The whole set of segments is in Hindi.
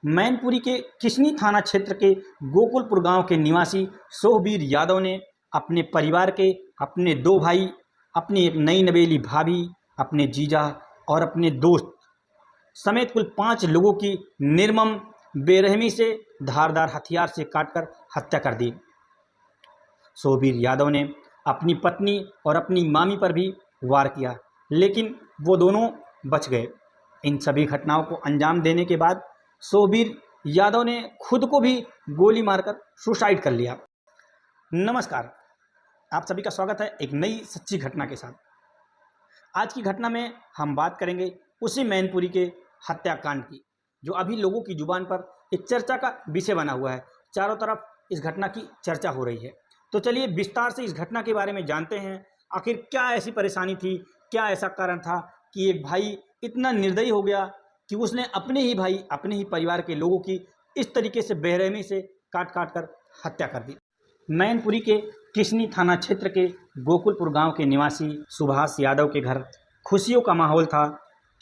मैनपुरी के किशनी थाना क्षेत्र के गोकुलपुर गांव के निवासी सोहबीर यादव ने अपने परिवार के अपने दो भाई, अपनी एक नई नवेली भाभी, अपने जीजा और अपने दोस्त समेत कुल 5 लोगों की निर्मम बेरहमी से धारदार हथियार से काटकर हत्या कर दी। सोहबीर यादव ने अपनी पत्नी और अपनी मामी पर भी वार किया, लेकिन वो दोनों बच गए। इन सभी घटनाओं को अंजाम देने के बाद सोहबीर यादव ने खुद को भी गोली मारकर सुसाइड कर लिया। नमस्कार, आप सभी का स्वागत है एक नई सच्ची घटना के साथ। आज की घटना में हम बात करेंगे उसी मैनपुरी के हत्याकांड की, जो अभी लोगों की जुबान पर एक चर्चा का विषय बना हुआ है। चारों तरफ इस घटना की चर्चा हो रही है। तो चलिए विस्तार से इस घटना के बारे में जानते हैं। आखिर क्या ऐसी परेशानी थी, क्या ऐसा कारण था कि एक भाई इतना निर्दयी हो गया कि उसने अपने ही भाई, अपने ही परिवार के लोगों की इस तरीके से बेरहमी से काट काट कर हत्या कर दी। मैनपुरी के किशनी थाना क्षेत्र के गोकुलपुर गांव के निवासी सुभाष यादव के घर खुशियों का माहौल था,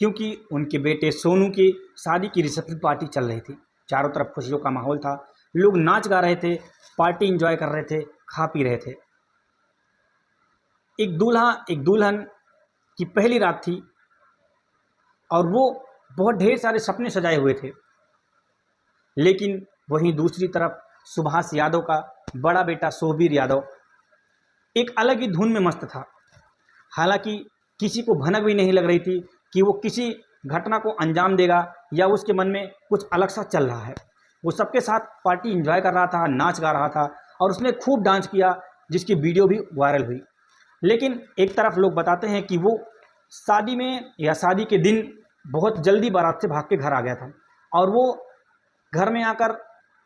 क्योंकि उनके बेटे सोनू की शादी की रिसेप्शन पार्टी चल रही थी। चारों तरफ खुशियों का माहौल था, लोग नाच गा रहे थे, पार्टी एंजॉय कर रहे थे, खा पी रहे थे। एक दूल्हा एक दुल्हन की पहली रात थी और वो बहुत ढेर सारे सपने सजाए हुए थे। लेकिन वहीं दूसरी तरफ सुभाष यादव का बड़ा बेटा सोहबीर यादव एक अलग ही धुन में मस्त था। हालांकि किसी को भनक भी नहीं लग रही थी कि वो किसी घटना को अंजाम देगा या उसके मन में कुछ अलग सा चल रहा है। वो सबके साथ पार्टी एंजॉय कर रहा था, नाच गा रहा था और उसने खूब डांस किया, जिसकी वीडियो भी वायरल हुई। लेकिन एक तरफ लोग बताते हैं कि वो शादी में या शादी के दिन बहुत जल्दी बारात से भाग के घर आ गया था और वो घर में आकर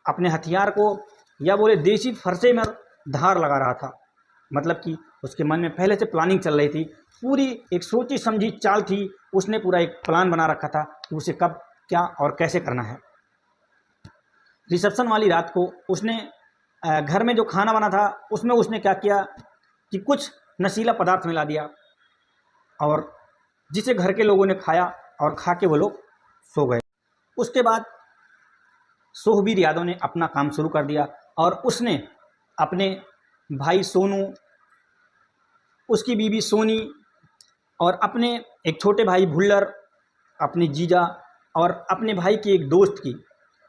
अपने हथियार को या बोले देसी फरसे में धार लगा रहा था। मतलब कि उसके मन में पहले से प्लानिंग चल रही थी, पूरी एक सोची समझी चाल थी। उसने पूरा एक प्लान बना रखा था कि उसे कब क्या और कैसे करना है। रिसेप्शन वाली रात को उसने घर में जो खाना बना था उसमें उसने क्या किया कि कुछ नशीला पदार्थ मिला दिया और जिसे घर के लोगों ने खाया और खा के वो लोग सो गए। उसके बाद सोहबीर यादव ने अपना काम शुरू कर दिया और उसने अपने भाई सोनू, उसकी बीवी सोनी और अपने एक छोटे भाई भुल्लर, अपने जीजा और अपने भाई के एक दोस्त की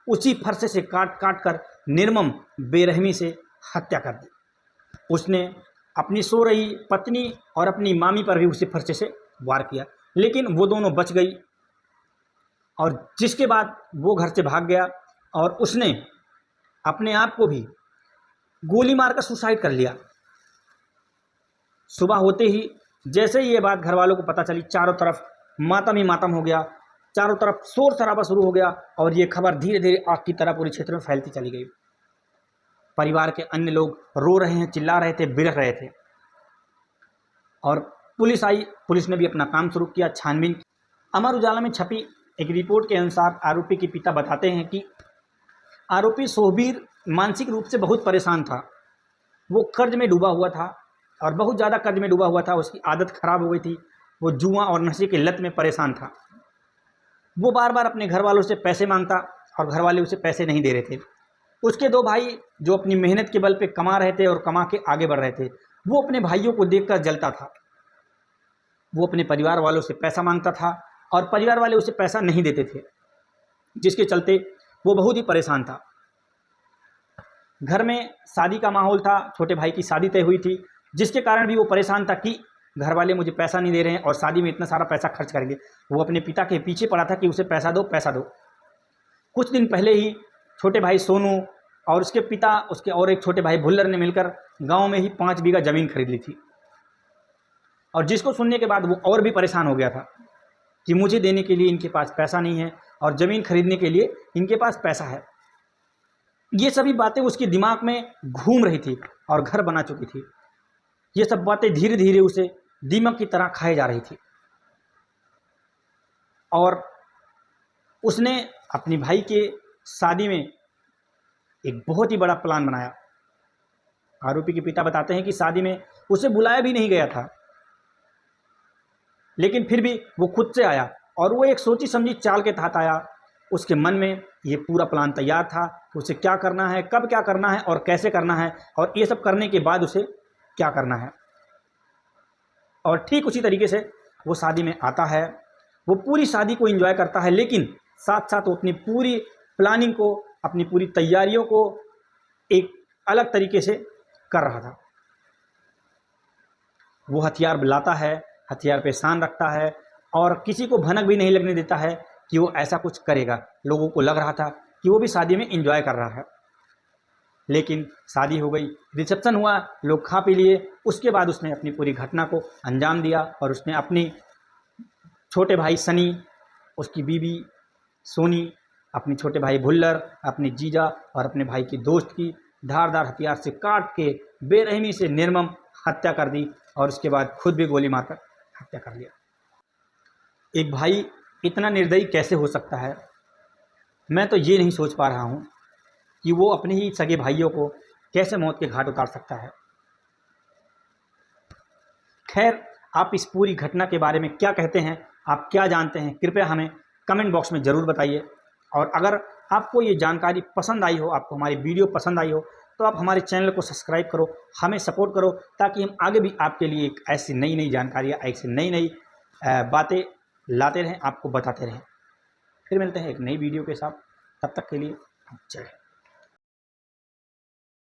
उसी फरसे से काट काट कर निर्मम बेरहमी से हत्या कर दी। उसने अपनी सो रही पत्नी और अपनी मामी पर भी उसी फरसे से वार किया, लेकिन वो दोनों बच गई और जिसके बाद वो घर से भाग गया और उसने अपने आप को भी गोली मारकर सुसाइड कर लिया। सुबह होते ही जैसे ही ये बात घर वालों को पता चली, चारों तरफ मातम ही मातम हो गया, चारों तरफ शोर शराबा शुरू हो गया और ये खबर धीरे धीरे आग की तरह पूरे क्षेत्र में फैलती चली गई। परिवार के अन्य लोग रो रहे हैं, चिल्ला रहे थे, बिलख रहे थे और पुलिस आई। पुलिस ने भी अपना काम शुरू किया, छानबीन। अमर उजाला में छपी एक रिपोर्ट के अनुसार आरोपी के पिता बताते हैं कि आरोपी सोहबीर मानसिक रूप से बहुत परेशान था। वो कर्ज में डूबा हुआ था और बहुत ज़्यादा कर्ज में डूबा हुआ था। उसकी आदत खराब हो गई थी, वो जुआ और नशे की लत में परेशान था। वो बार बार अपने घर वालों से पैसे मांगता और घर वाले उसे पैसे नहीं दे रहे थे। उसके 2 भाई जो अपनी मेहनत के बल पे कमा रहे थे और कमा के आगे बढ़ रहे थे, वो अपने भाइयों को देखकर जलता था। वो अपने परिवार वालों से पैसा मांगता था और परिवार वाले उसे पैसा नहीं देते थे, जिसके चलते वो बहुत ही परेशान था। घर में शादी का माहौल था, छोटे भाई की शादी तय हुई थी, जिसके कारण भी वो परेशान था कि घर वाले मुझे पैसा नहीं दे रहे हैं और शादी में इतना सारा पैसा खर्च करेंगे। वो अपने पिता के पीछे पड़ा था कि उसे पैसा दो, पैसा दो। कुछ दिन पहले ही छोटे भाई सोनू और उसके पिता, उसके और एक छोटे भाई भुल्लर ने मिलकर गाँव में ही 5 बीघा ज़मीन खरीद ली थी और जिसको सुनने के बाद वो और भी परेशान हो गया था कि मुझे देने के लिए इनके पास पैसा नहीं है और ज़मीन खरीदने के लिए इनके पास पैसा है। ये सभी बातें उसके दिमाग में घूम रही थी और घर बना चुकी थी। ये सब बातें धीरे धीरे उसे दीमक की तरह खाए जा रही थी और उसने अपनी भाई के शादी में एक बहुत ही बड़ा प्लान बनाया। आरोपी के पिता बताते हैं कि शादी में उसे बुलाया भी नहीं गया था, लेकिन फिर भी वो खुद से आया और वो एक सोची समझी चाल के तहत आया उसके मन में ये पूरा प्लान तैयार था कि उसे क्या करना है, कब क्या करना है और कैसे करना है, और ये सब करने के बाद उसे क्या करना है। और ठीक उसी तरीके से वो शादी में आता है, वो पूरी शादी को एंजॉय करता है, लेकिन साथ साथ वो अपनी पूरी प्लानिंग को, अपनी पूरी तैयारियों को एक अलग तरीके से कर रहा था। वो हथियार लाता है, हथियार पे शान रखता है और किसी को भनक भी नहीं लगने देता है कि वो ऐसा कुछ करेगा। लोगों को लग रहा था कि वो भी शादी में एंजॉय कर रहा है, लेकिन शादी हो गई, रिसेप्शन हुआ, लोग खा पी लिए। उसके बाद उसने अपनी पूरी घटना को अंजाम दिया और उसने अपनी छोटे भाई सनी, उसकी बीवी सोनी, अपने छोटे भाई भुल्लर, अपने जीजा और अपने भाई की दोस्त की धारदार हथियार से काट के बेरहमी से निर्मम हत्या कर दी और उसके बाद खुद भी गोली मारकर हत्या कर लिया। एक भाई इतना निर्दयी कैसे हो सकता है? मैं तो ये नहीं सोच पा रहा हूँ कि वो अपने ही सगे भाइयों को कैसे मौत के घाट उतार सकता है। खैर, आप इस पूरी घटना के बारे में क्या कहते हैं, आप क्या जानते हैं, कृपया हमें कमेंट बॉक्स में ज़रूर बताइए। और अगर आपको ये जानकारी पसंद आई हो, आपको हमारी वीडियो पसंद आई हो, तो आप हमारे चैनल को सब्सक्राइब करो, हमें सपोर्ट करो, ताकि हम आगे भी आपके लिए एक ऐसी नई नई जानकारियाँ, ऐसी नई नई बातें लाते रहें, आपको बताते रहें। फिर मिलते हैं एक नई वीडियो के साथ, तब तक के लिए जय हिंद।